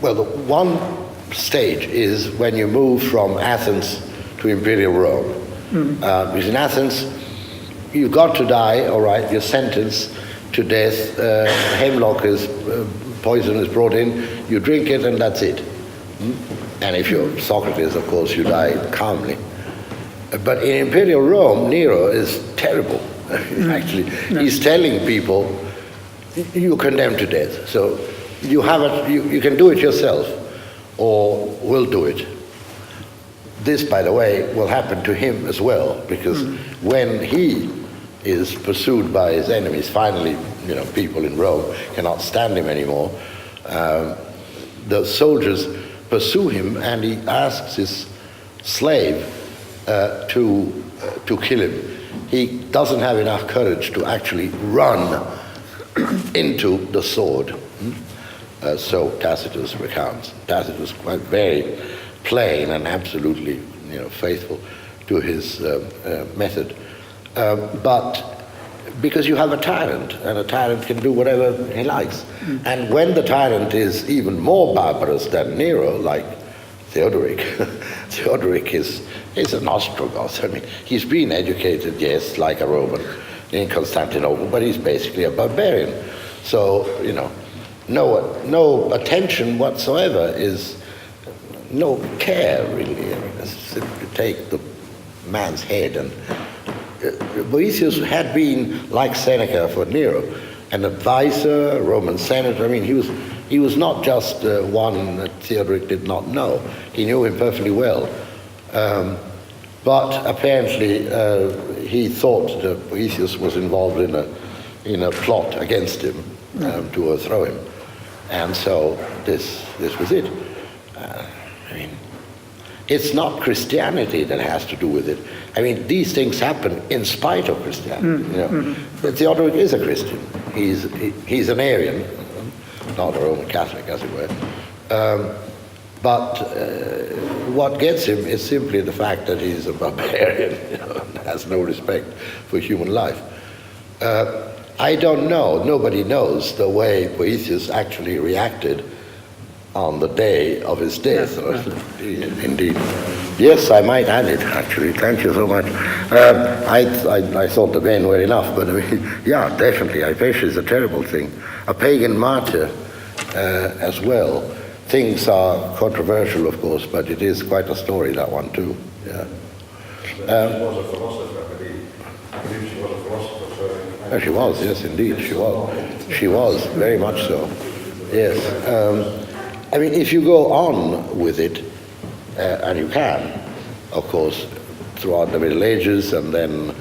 Well, the one stage is when you move from Athens to Imperial Rome. Because in Athens, you've got to die, all right, you're sentenced to death, hemlock is, poison is brought in, you drink it and that's it. And if you're Socrates, of course, you die calmly. But in Imperial Rome, Nero is terrible. Actually, he's telling people, you're condemned to death. So you have it, you can do it yourself, or we'll do it. This, by the way, will happen to him as well, because when he is pursued by his enemies, finally, people in Rome cannot stand him anymore. The soldiers pursue him, and he asks his slave to kill him. He doesn't have enough courage to actually run into the sword. So Tacitus recounts. Tacitus quite very plain and absolutely, faithful to his method. But because you have a tyrant, and a tyrant can do whatever he likes. And when the tyrant is even more barbarous than Nero, like Theodoric, Theodoric is an Ostrogoth. I mean, he's been educated, yes, like a Roman in Constantinople, but he's basically a barbarian. So, no attention whatsoever, is no care, really. I mean, simply take the man's head. And Boethius had been, like Seneca for Nero, an advisor, a Roman senator. I mean, he was not just one that Theodoric did not know. He knew him perfectly well. But apparently he thought that Boethius was involved in a plot against him to overthrow him. And so this was it. I mean, it's not Christianity that has to do with it. I mean, these things happen in spite of Christianity. But Theodoric is a Christian. He's an Arian, not a Roman Catholic, as it were. But what gets him is simply the fact that he's a barbarian, and has no respect for human life. I don't know, nobody knows the way Boethius actually reacted on the day of his death. Indeed. Yes, I might add it, actually. Thank you so much. I thought the men were enough, but I mean, yeah, definitely. Hypatia is a terrible thing. A pagan martyr as well. Things are controversial, of course, but it is quite a story, that one, too. Yeah. She was a philosopher, I believe she was a philosopher. Oh, she was, yes, indeed, she was. She was, very much so. Yes. I mean, if you go on with it, and you can, of course, throughout the Middle Ages and then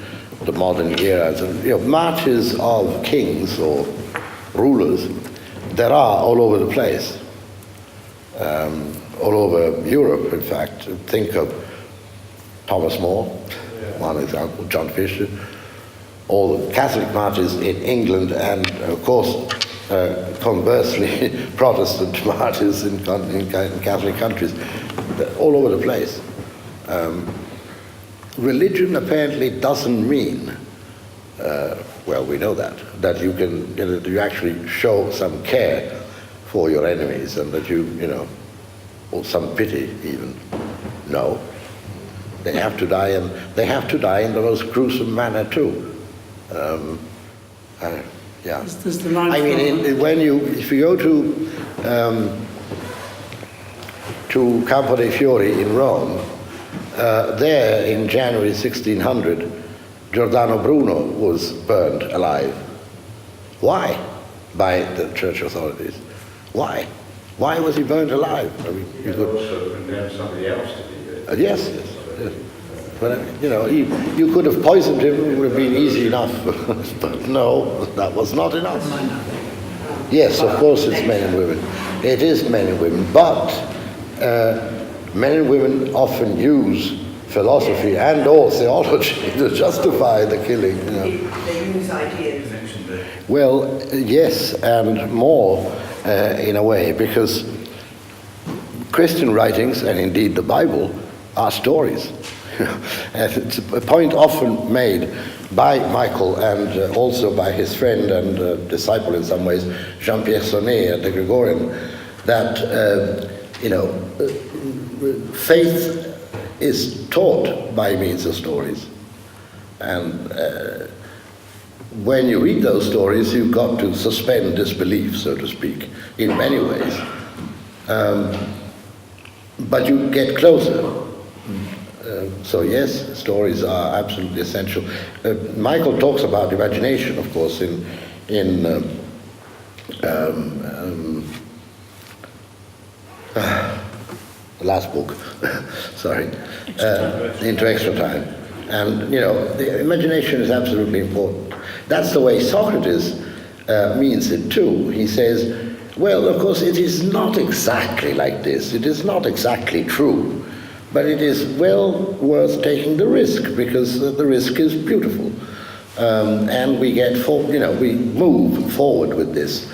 the modern eras, and marches of kings or rulers, there are all over the place. All over Europe, in fact. Think of Thomas More, one example, John Fisher, all the Catholic martyrs in England, and of course, conversely, Protestant martyrs in Catholic countries, all over the place. Religion apparently doesn't mean, well, we know that you can, you actually show some care for your enemies, and that or some pity even. No. They have to die, and they have to die in the most gruesome manner too. Yeah. I mean, if you go to Campo dei Fiori in Rome, there in January 1600, Giordano Bruno was burned alive. Why? By the church authorities. Why? Why was he burned alive? I mean, you could also condemn somebody else to be yes. But you could have poisoned him. It would have been easy enough. But no, that was not enough. Yes, of course, it's men and women. It is men and women, but men and women often use philosophy and or theology to justify the killing. They use ideas. Well, yes, and more in a way, because Christian writings, and indeed the Bible, are stories. And it's a point often made by Michael and also by his friend and disciple in some ways, Jean-Pierre Sonnet, the Gregorian, that, faith is taught by means of stories. And when you read those stories, you've got to suspend disbelief, so to speak, in many ways. But you get closer. So yes, stories are absolutely essential. Michael talks about imagination, of course, in the last book, sorry, Into Extra Time. And, the imagination is absolutely important. That's the way Socrates means it too. He says, well, of course, it is not exactly like this. It is not exactly true. But it is well worth taking the risk, because the risk is beautiful. And we we move forward with this.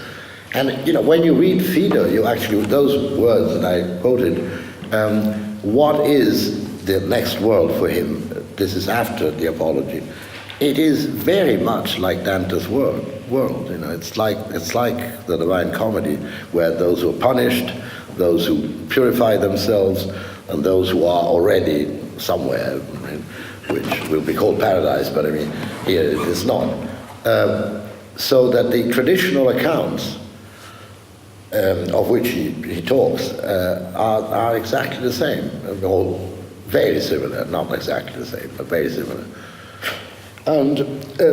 And, when you read Phaedo, you actually, those words that I quoted, what is the next world for him? This is after the Apology. It is very much like Dante's world. It's like the Divine Comedy, where those who are punished, those who purify themselves, and those who are already somewhere, which will be called paradise, but here it is not. So that the traditional accounts of which he talks are exactly the same, or very similar, not exactly the same, but very similar. And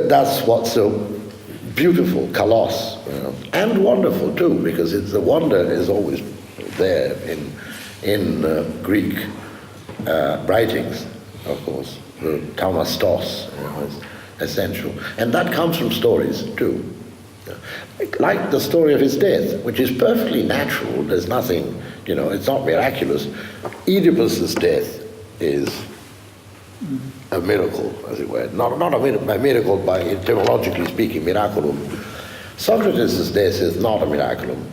that's what's so beautiful, kalos, and wonderful too, because the wonder is always there in Greek writings, of course. The taumastos is essential, and that comes from stories too. Like the story of his death, which is perfectly natural. There's nothing, it's not miraculous. Oedipus's death is a miracle, as it were. Not a miracle by etymologically speaking, miraculum. Socrates' death is not a miraculum,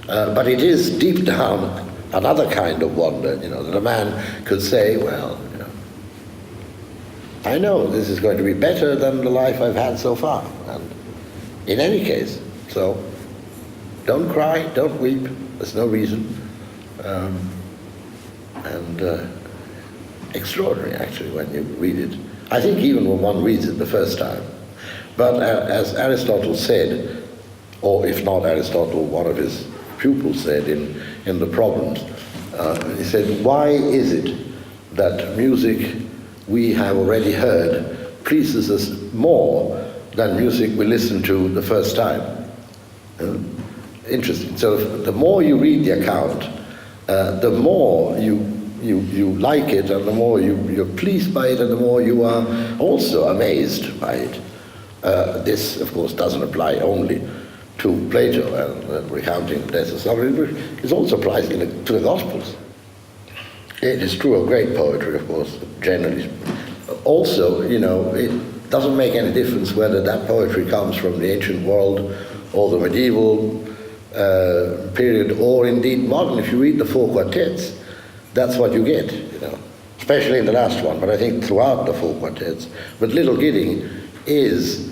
but it is deep down another kind of wonder, that a man could say, well, I know this is going to be better than the life I've had so far. And in any case, so don't cry, don't weep, there's no reason. Extraordinary, actually, when you read it. I think even when one reads it the first time. But as Aristotle said, or if not Aristotle, one of his pupils said in the Problems, he said, why is it that music we have already heard pleases us more than music we listen to the first time? Interesting. So the more you read the account, the more you like it, and the more you're pleased by it, and the more you are also amazed by it. This, of course, doesn't apply only to Plato and recounting the death of Socrates, it also applies to the Gospels. It is true of great poetry, of course, generally. Also, it doesn't make any difference whether that poetry comes from the ancient world or the medieval period, or indeed modern. If you read the four quartets, that's what you get, especially in the last one, but I think throughout the four quartets. But Little Gidding is,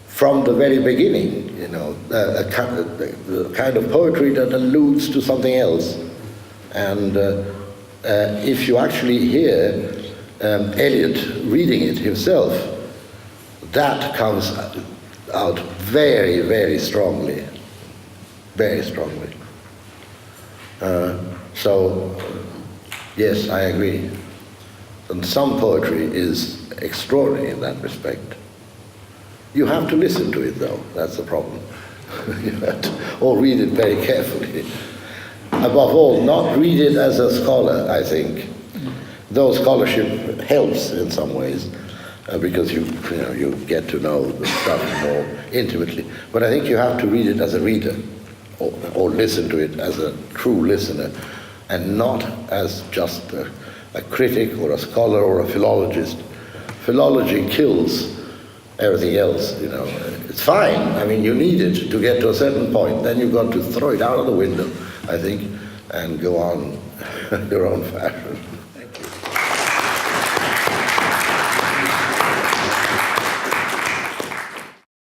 from the very beginning, a kind of poetry that alludes to something else. And if you actually hear Eliot reading it himself, that comes out very, very strongly. Very strongly. So, yes, I agree. And some poetry is extraordinary in that respect. You have to listen to it, though. That's the problem. You have to, or read it very carefully. Above all, not read it as a scholar, I think. Though scholarship helps in some ways, because you get to know the stuff more intimately. But I think you have to read it as a reader, or listen to it as a true listener, and not as just a critic or a scholar or a philologist. Philology kills everything else, It's fine. I mean, you need it to get to a certain point. Then you've got to throw it out of the window, I think, and go on your own fashion.